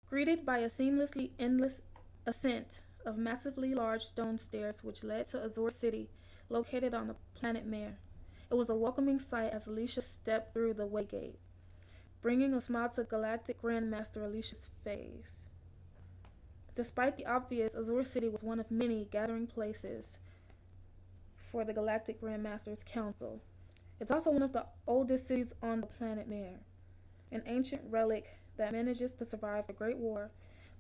greeted by a seamlessly endless ascent of massively large stone stairs which led to Azure City, located on the planet Mare. It was a welcoming sight as Alicia stepped through the waygate, bringing a smile to Galactic Grand Master Aliesha's face. Despite the obvious, Azure City was one of many gathering places for the Galactic Grand Master's Council. It's also one of the oldest cities on the planet Mare, an ancient relic that manages to survive the Great War,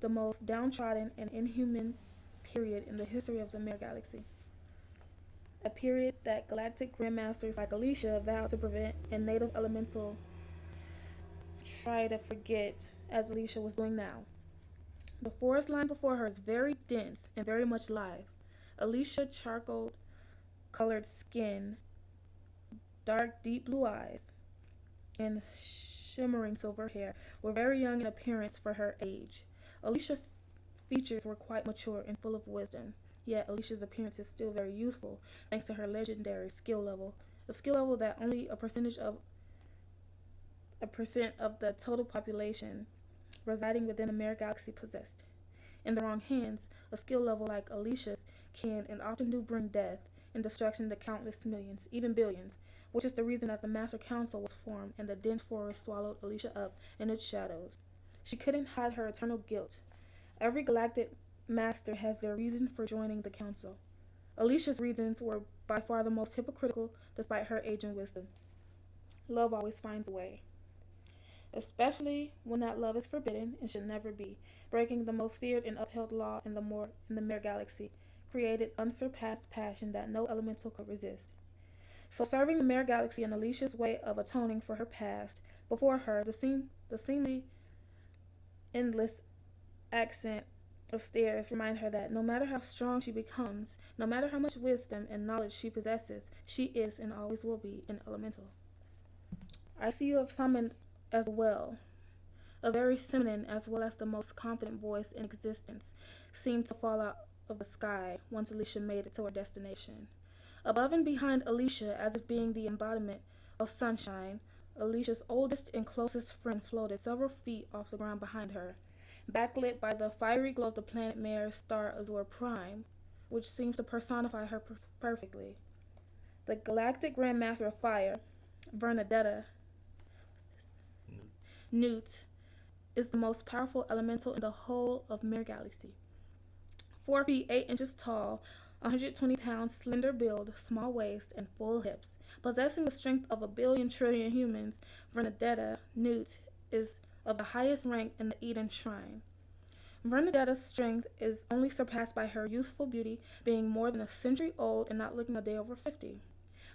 the most downtrodden and inhuman period in the history of the Mare Galaxy. A period that galactic grandmasters like Aliesha vowed to prevent and native elemental try to forget, as Aliesha was doing now. The forest lying before her is very dense and very much alive. Aliesha charcoal colored skin, dark deep blue eyes, and shimmering silver hair were very young in appearance for her age. Aliesha's features were quite mature and full of wisdom, yet Aliesha's appearance is still very youthful thanks to her legendary skill level, a skill level that only a percent of the total population residing within the Mare Galaxy possessed. In the wrong hands, a skill level like Aliesha's can and often do bring death and destruction to countless millions, even billions, which is the reason that the Master Council was formed and the dense forest swallowed Aliesha up in its shadows. She couldn't hide her eternal guilt. Every galactic master has their reason for joining the council. Aliesha's reasons were by far the most hypocritical despite her age and wisdom. Love always finds a way, especially when that love is forbidden and should never be, breaking the most feared and upheld law in the Mare Galaxy, created unsurpassed passion that no elemental could resist. So serving the Mare Galaxy and Aliesha's way of atoning for her past, before her the seemingly endless accent of stairs remind her that no matter how strong she becomes, no matter how much wisdom and knowledge she possesses, she is and always will be an elemental. I see you have summoned as well. A very feminine as well as the most confident voice in existence seemed to fall out of the sky once Aliesha made it to her destination. Above and behind Aliesha, as if being the embodiment of sunshine, Aliesha's oldest and closest friend floated several feet off the ground behind her, backlit by the fiery glow of the planet Mare's star Azure Prime, which seems to personify her perfectly. The Galactic Grand Master of Fire, Bernadetta Newt, is the most powerful elemental in the whole of Mare Galaxy. 4 feet 8 inches tall, 120 pounds, slender build, small waist, and full hips. Possessing the strength of 1 billion trillion humans, Bernadetta Newt is of the highest rank in the Eden Shrine. Bernadetta's strength is only surpassed by her youthful beauty, being more than a century old and not looking a day over 50.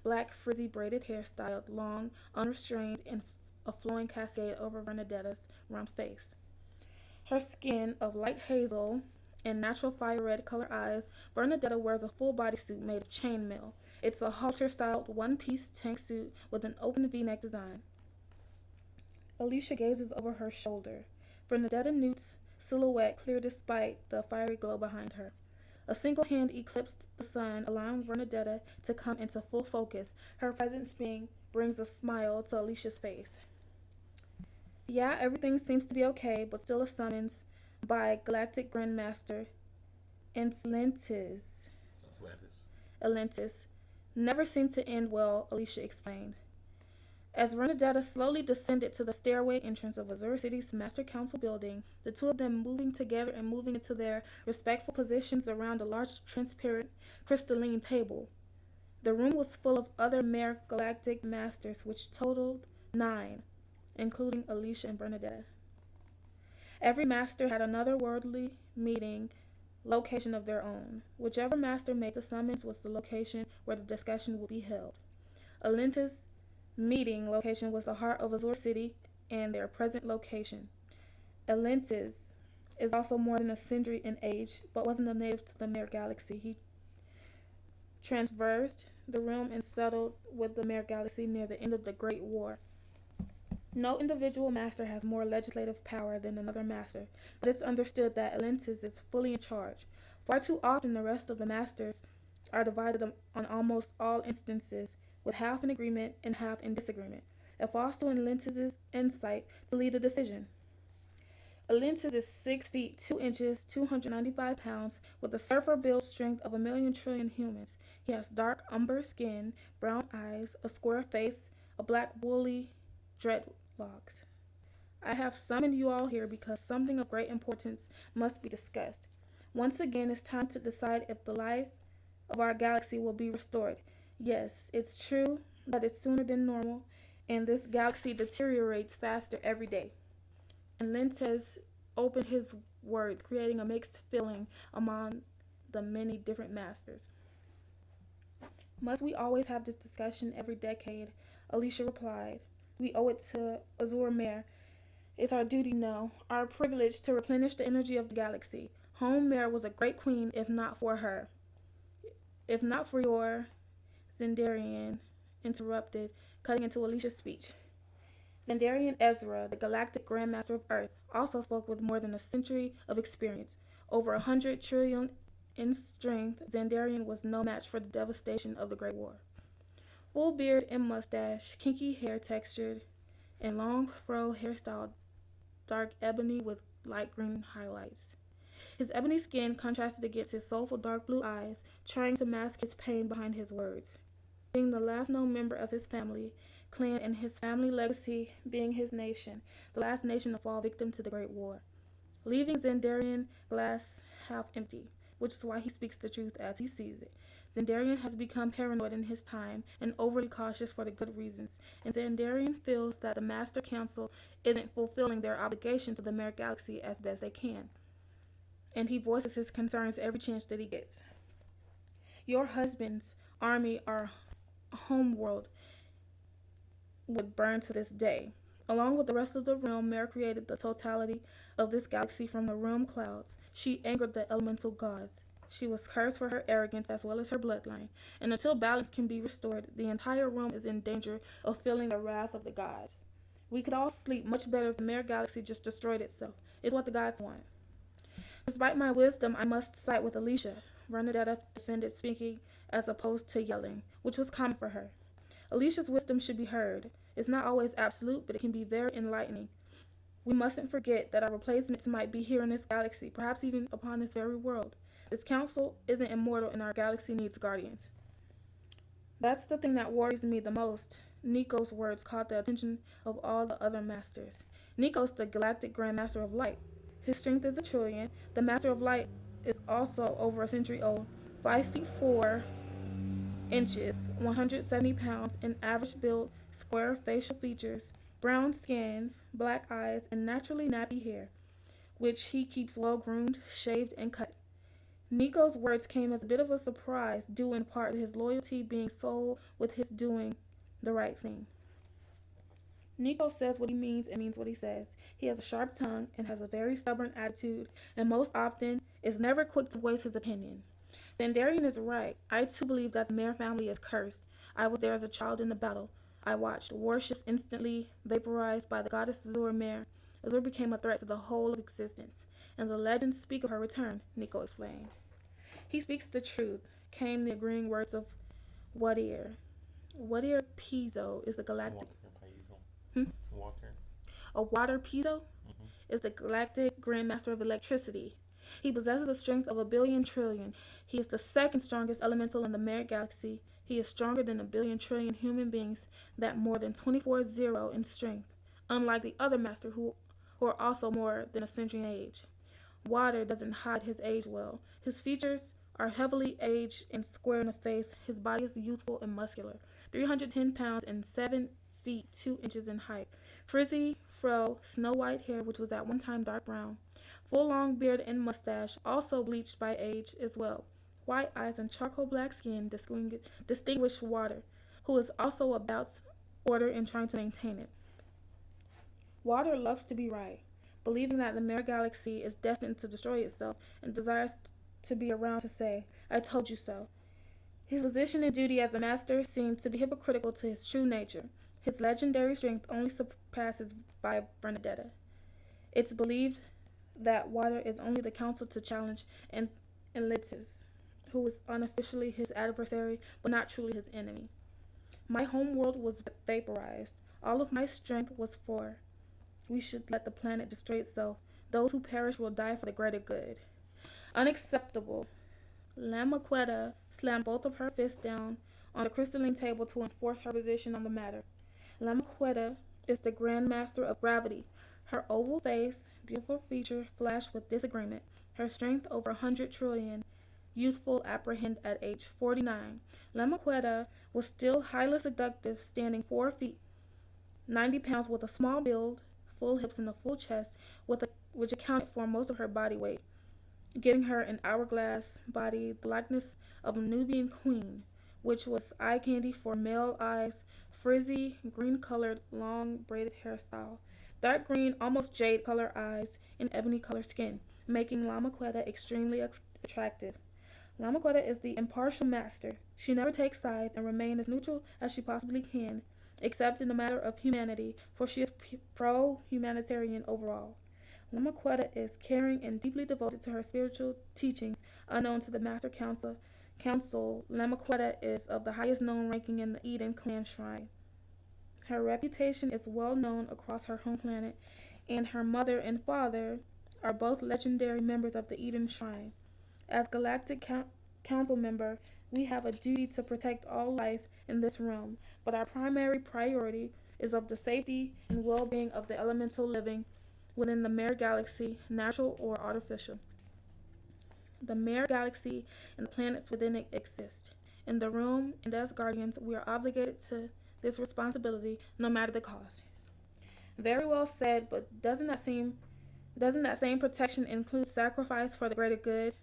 Black, frizzy, braided hair styled long, unrestrained, and a flowing cascade over Bernadetta's round face. Her skin of light hazel and natural fire red color eyes, Bernadetta wears a full bodysuit made of chainmail. It's a halter-styled one-piece tank suit with an open V-neck design. Aliesha gazes over her shoulder. Bernadetta Newt's silhouette clear despite the fiery glow behind her. A single hand eclipsed the sun, allowing Bernadetta to come into full focus. Her presence brings a smile to Aliesha's face. Yeah, everything seems to be okay, but still a summons by Galactic Grand Master Atlantis. Atlantis never seemed to end well, Aliesha explained. As Bernadetta slowly descended to the stairway entrance of Azure City's Master Council building, the two of them moving together and moving into their respectful positions around a large transparent crystalline table. The room was full of other Mare Galactic Masters, which totaled 9, including Aliesha and Bernadetta. Every master had another worldly meeting location of their own. Whichever master made the summons was the location where the discussion would be held. Atlantis' meeting location was the heart of Azure City and their present location. Atlantis is also more than a century in age, but wasn't a native to the Mare Galaxy. He traversed the realm and settled with the Mare Galaxy near the end of the Great War. No individual master has more legislative power than another master, but it's understood that Atlantis is fully in charge. Far too often the rest of the masters are divided on almost all instances, with half in agreement and half in disagreement. It falls to Atlantis' insight to lead a decision. Alentis is 6 feet 2 inches, 295 pounds, with a surfer build strength of 1,000,000,000,000 humans. He has dark umber skin, brown eyes, a square face, a black woolly dreadlocks. I have summoned you all here because something of great importance must be discussed. Once again, it's time to decide if the life of our galaxy will be restored. Yes, it's true that it's sooner than normal, and this galaxy deteriorates faster every day. And Lentes opened his words, creating a mixed feeling among the many different masters. Must we always have this discussion every decade? Aliesha replied. We owe it to Azure Mare. It's our duty now, our privilege to replenish the energy of the galaxy. Home Mare was a great queen if not for her. If not for your Zendarian interrupted, cutting into Aliesha's speech. Zendarian Ezra, the Galactic Grand Master of Earth, also spoke with more than a century of experience. Over 100 trillion in strength, Zendarian was no match for the devastation of the Great War. Full beard and mustache, kinky hair textured, and long fro hairstyle, dark ebony with light green highlights. His ebony skin contrasted against his soulful dark blue eyes, trying to mask his pain behind his words. Being the last known member of his family, clan, and his family legacy being his nation, the last nation to fall victim to the Great War, leaving Zendarian glass half empty, which is why he speaks the truth as he sees it. Zendarian has become paranoid in his time and overly cautious for the good reasons, and Zendarian feels that the Master Council isn't fulfilling their obligation to the Mare Galaxy as best they can, and he voices his concerns every chance that he gets. Your husband's army, our homeworld, would burn to this day. Along with the rest of the realm, Mare created the totality of this galaxy from the realm clouds. She angered the elemental gods. She was cursed for her arrogance as well as her bloodline, and until balance can be restored, the entire realm is in danger of feeling the wrath of the gods. We could all sleep much better if the Mare Galaxy just destroyed itself. It's what the gods want. Despite my wisdom, I must side with Aliesha, Bernadetta defended, speaking as opposed to yelling, which was common for her. Aliesha's wisdom should be heard. It's not always absolute, but it can be very enlightening. We mustn't forget that our replacements might be here in this galaxy, perhaps even upon this very world. This council isn't immortal and our galaxy needs guardians. That's the thing that worries me the most. Nico's words caught the attention of all the other masters. Nico's the Galactic Grand Master of Light. His strength is 1,000,000,000,000. The Master of Light is also over a century old, 5 feet 4 inches, 170 pounds, in average build, square facial features, brown skin, black eyes, and naturally nappy hair, which he keeps well groomed, shaved, and cut. Nico's words came as a bit of a surprise, due in part to his loyalty being sold with his doing the right thing. Nico says what he means and means what he says. He has a sharp tongue and has a very stubborn attitude, and most often is never quick to voice his opinion. Zendarian is right. I too believe that the Mare family is cursed. I was there as a child in the battle. I watched warships instantly vaporized by the goddess Azure Mare. Azure became a threat to the whole of existence, and the legends speak of her return, Nico explained. He speaks the truth, came the agreeing words of Wadir. Wadir Pizzo is the galactic... Water. A water Pizzo is the galactic Grand Master of Electricity. He possesses the strength of 1,000,000,000,000,000. He is the second strongest elemental in the Mare Galaxy. He is stronger than 1,000,000,000,000,000 human beings, that more than 24-0 in strength, unlike the other master who are also more than a century in age. Water doesn't hide his age well. His features are heavily aged and square in the face. His body is youthful and muscular, 310 pounds and 7 feet 2 inches in height. Frizzy, fro, snow white hair, which was at one time dark brown. Full long beard and mustache, also bleached by age as well. White eyes and charcoal black skin distinguish Water, who is also about order and trying to maintain it. Water loves to be right, believing that the Mare Galaxy is destined to destroy itself and desires to be around to say, I told you so. His position and duty as a master seem to be hypocritical to his true nature. His legendary strength only surpasses by Bernadetta. It's believed that Water is only the counsel to challenge Enlitis, who is unofficially his adversary, but not truly his enemy. My homeworld was vaporized. All of my strength was for. We should let the planet destroy itself, Those who perish will die for the greater good. Unacceptable. Lamaquetta slammed both of her fists down on the crystalline table to enforce her position on the matter. Lamaquetta is the Grand Master of Gravity. Her oval face, beautiful feature, flashed with disagreement. Her strength over 100 trillion. Youthful apprehend at age 49. Lamaquetta was still highly seductive, standing 4 feet, 90 pounds, with a small build, full hips, and a full chest, which accounted for most of her body weight, giving her an hourglass body, the likeness of a Nubian queen, which was eye candy for male eyes, frizzy, green-colored, long braided hairstyle, dark green, almost jade-colored eyes, and ebony-colored skin, making Lamaquetta extremely attractive. Lamaquetta is the impartial master. She never takes sides and remains as neutral as she possibly can, except in the matter of humanity, for she is pro-humanitarian overall. Lamaquetta is caring and deeply devoted to her spiritual teachings, unknown to the Master Council. Lamaquetta is of the highest known ranking in the Eden clan shrine. Her reputation is well known across her home planet, and her mother and father are both legendary members of the Eden Shrine. As Galactic Council member, we have a duty to protect all life in this realm, but our primary priority is of the safety and well-being of the elemental living within the Mare Galaxy, natural or artificial. The Mare Galaxy and the planets within it exist. In the realm, and as guardians, we are obligated to this responsibility, no matter the cost. Very well said, but doesn't that same protection include sacrifice for the greater good?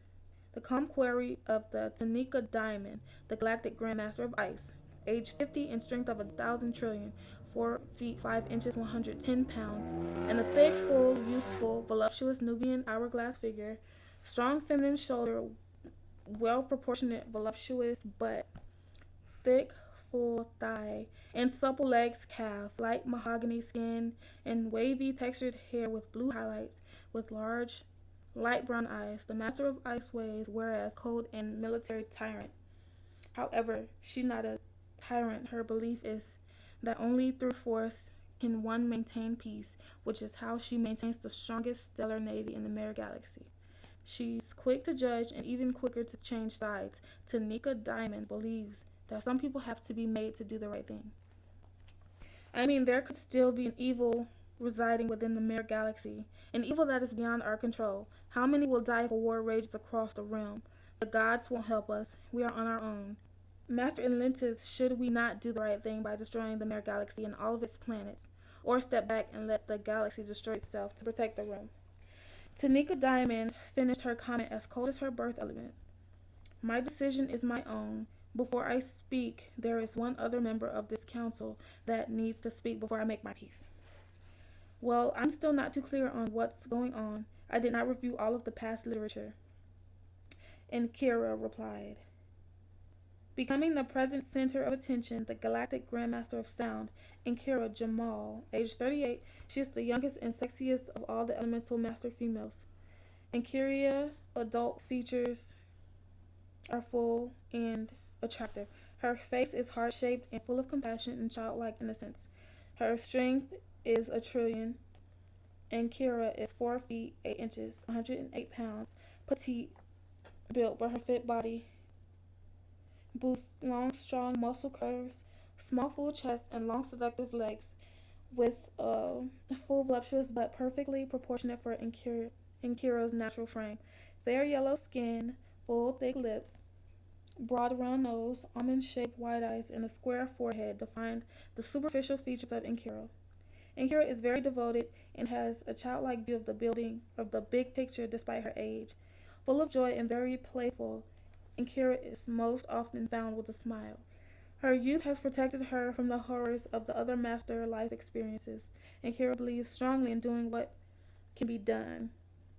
The query of the Tanika Diamond, the Galactic Grand Master of Ice, age 50 and strength of 1,000 trillion, 4 feet 5 inches, 110 pounds, and a thick, full, youthful, voluptuous Nubian hourglass figure, strong feminine shoulder, well-proportionate, voluptuous butt, thick, full thigh, and supple legs, calf, light mahogany skin, and wavy textured hair with blue highlights, with large, light brown eyes. The Master of Ice ways, whereas cold and military tyrant. However, she's not a tyrant. Her belief is that only through force can one maintain peace, which is how she maintains the strongest stellar navy in the Mare Galaxy. She's quick to judge and even quicker to change sides. Tanika Diamond believes that some people have to be made to do the right thing. I mean, there could still be an evil residing within the Mare Galaxy, an evil that is beyond our control. How many will die if a war rages across the realm? The gods won't help us. We are on our own. Master Atlantis, should we not do the right thing by destroying the Mare Galaxy and all of its planets, or step back and let the galaxy destroy itself to protect the realm? Tanika Diamond finished her comment as cold as her birth element. My decision is my own. Before I speak, there is one other member of this council that needs to speak before I make my peace. Well, I'm still not too clear on what's going on. I did not review all of the past literature. And Kira replied, becoming the present center of attention, the Galactic Grand Master of Sound, Kira Jamal, age 38, she is the youngest and sexiest of all the elemental master females. Kira adult features are full and attractive. Her face is heart-shaped and full of compassion and childlike innocence. Her strength is 1 trillion. Kira is 4 feet 8 inches, 108 pounds, petite built, but her fit body boasts long, strong muscle curves, small, full chest, and long, seductive legs, with a full, voluptuous butt perfectly proportionate for Kira's natural frame. Fair yellow skin, full, thick lips, broad, round nose, almond-shaped wide eyes, and a square forehead defined the superficial features of Kira. Kira is very devoted and has a childlike view of the big picture despite her age. Full of joy and very playful, Kira is most often found with a smile. Her youth has protected her from the horrors of the other master life experiences, and Kira believes strongly in doing what can be done.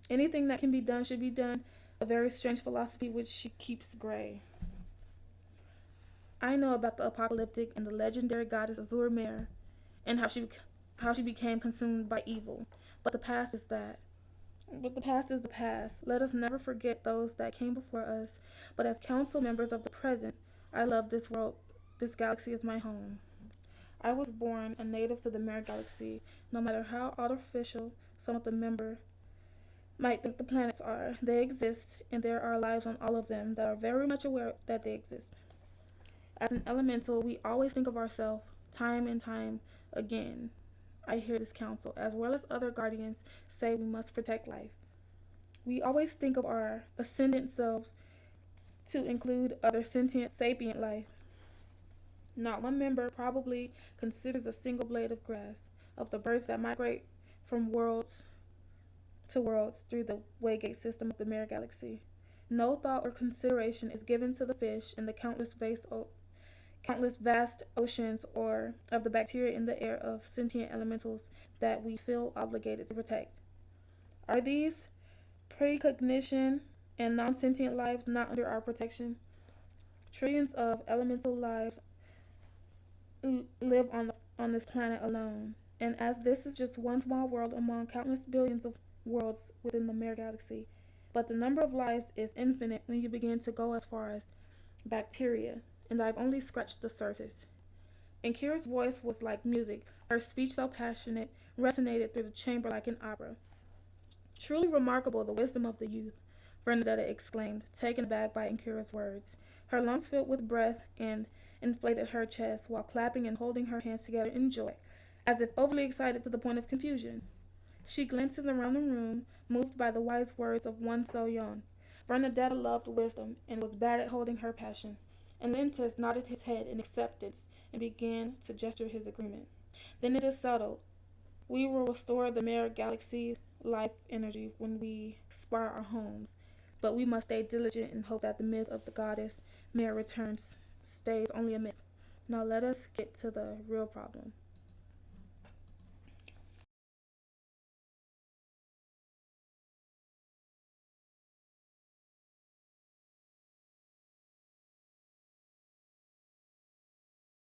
Anything that can be done should be done, a very strange philosophy which she keeps gray. I know about the apocalyptic and the legendary goddess Azure Mare, and how she became consumed by evil. But the past is the past. Let us never forget those that came before us. But as council members of the present, I love this world. This galaxy is my home. I was born a native to the Mare Galaxy, no matter how artificial some of the members might think the planets are. They exist, and there are lives on all of them that are very much aware that they exist. As an elemental, we always think of ourselves time and time again. I hear this council, as well as other guardians, say we must protect life. We always think of our ascendant selves to include other sentient, sapient life. Not one member probably considers a single blade of grass of the birds that migrate from worlds to worlds through the waygate system of the Mare Galaxy. No thought or consideration is given to the fish in the countless vast oceans or of the bacteria in the air of sentient elementals that we feel obligated to protect. Are these precognition and non-sentient lives not under our protection? Trillions of elemental lives live on this planet alone, and as this is just one small world among countless billions of worlds within the Mare Galaxy, but the number of lives is infinite when you begin to go as far as bacteria, and I've only scratched the surface. And Kira's voice was like music, her speech so passionate, resonated through the chamber like an opera. Truly remarkable the wisdom of the youth, Bernadetta exclaimed, taken aback by Kira's words. Her lungs filled with breath and inflated her chest while clapping and holding her hands together in joy, as if overly excited to the point of confusion. She glanced around the room, moved by the wise words of one so young. Bernadetta loved wisdom and was bad at holding her passion, and Lentis nodded his head in acceptance and began to gesture his agreement. Then it is settled. We will restore the Mare Galaxy life energy when we spar our homes, but we must stay diligent and hope that the myth of the goddess Mare returns stays only a myth. Now let us get to the real problem.